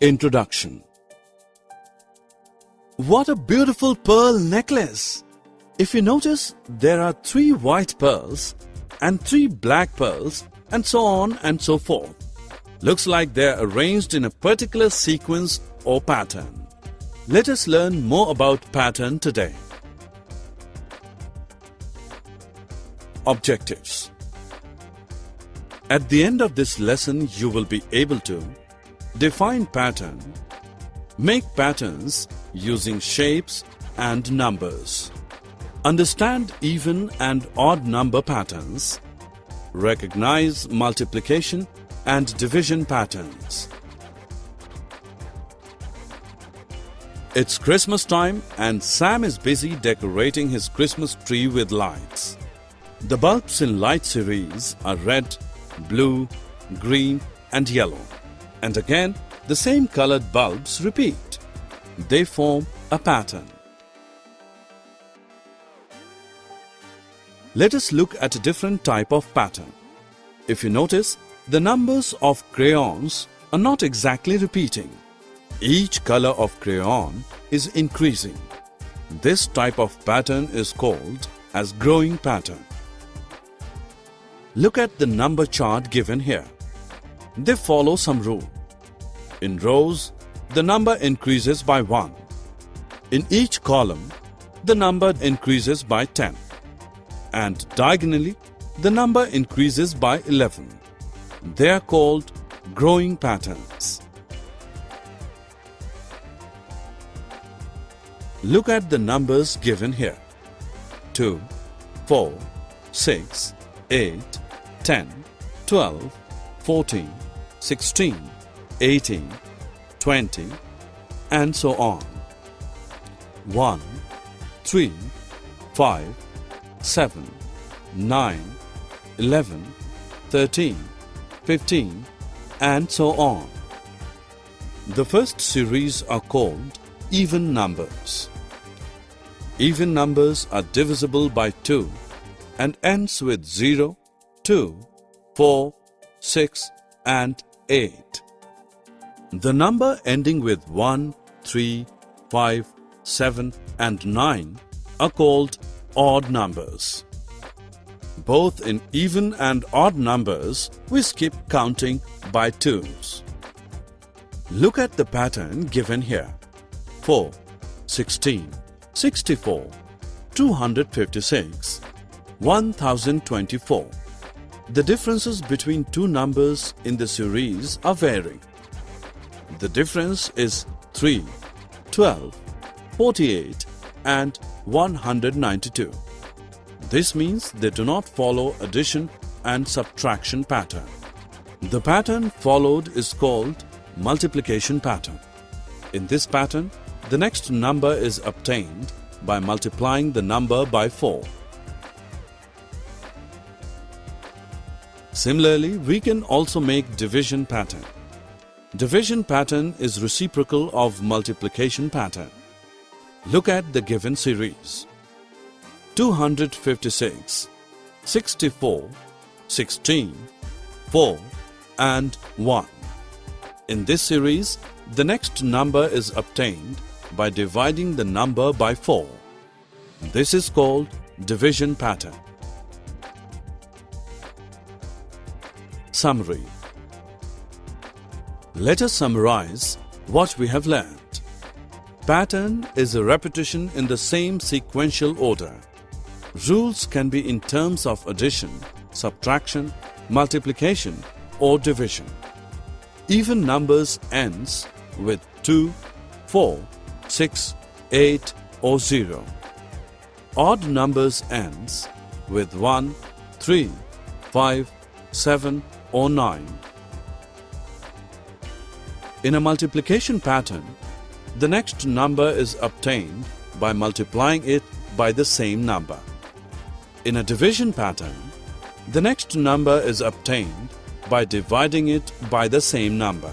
Introduction. What a beautiful pearl necklace! If you notice, there are 3 white pearls and 3 black pearls and so on and so forth. Looks like they are arranged in a particular sequence or pattern. Let us learn more about pattern today. Objectives. At the end of this lesson, you will be able to define pattern, make patterns using shapes and numbers, understand even and odd number patterns, recognize multiplication and division patterns. It's Christmas time and Sam is busy decorating his Christmas tree with lights. The bulbs in light series are red, blue, green and yellow. And again, the same colored bulbs repeat. They form a pattern. Let us look at a different type of pattern. If you notice, the numbers of crayons are not exactly repeating. Each color of crayon is increasing. This type of pattern is called as growing pattern. Look at the number chart given here. They follow some rule. In rows, the number increases by 1. In each column, the number increases by 10. And diagonally, the number increases by 11. They are called growing patterns. Look at the numbers given here. 2, 4, 6, 8, 10, 12, 14, 16, 18, 20, and so on. 1, 3, 5, 7, 9, 11, 13, 15, and so on. The first series are called even numbers. Even numbers are divisible by 2 and ends with 0, 2, 4, 6, and 8. The number ending with 1, 3, 5, 7, and 9 are called odd numbers. Both in even and odd numbers, we skip counting by 2s. Look at the pattern given here. 4, 16, 64, 256, 1024. The differences between 2 numbers in the series are varying. The difference is 3, 12, 48 and 192. This means they do not follow addition and subtraction pattern. The pattern followed is called multiplication pattern. In this pattern, the next number is obtained by multiplying the number by 4. Similarly, we can also make division pattern. Division pattern is reciprocal of multiplication pattern. Look at the given series. 256, 64, 16, 4 and 1. In this series, the next number is obtained by dividing the number by 4. This is called division pattern. Summary. Let us summarize what we have learned. Pattern is a repetition in the same sequential order. Rules can be in terms of addition, subtraction, multiplication, or division. Even numbers ends with 2, 4, 6, 8, or 0. Odd numbers ends with 1, 3, 5, 7, or 9. In a multiplication pattern, the next number is obtained by multiplying it by the same number. In a division pattern, the next number is obtained by dividing it by the same number.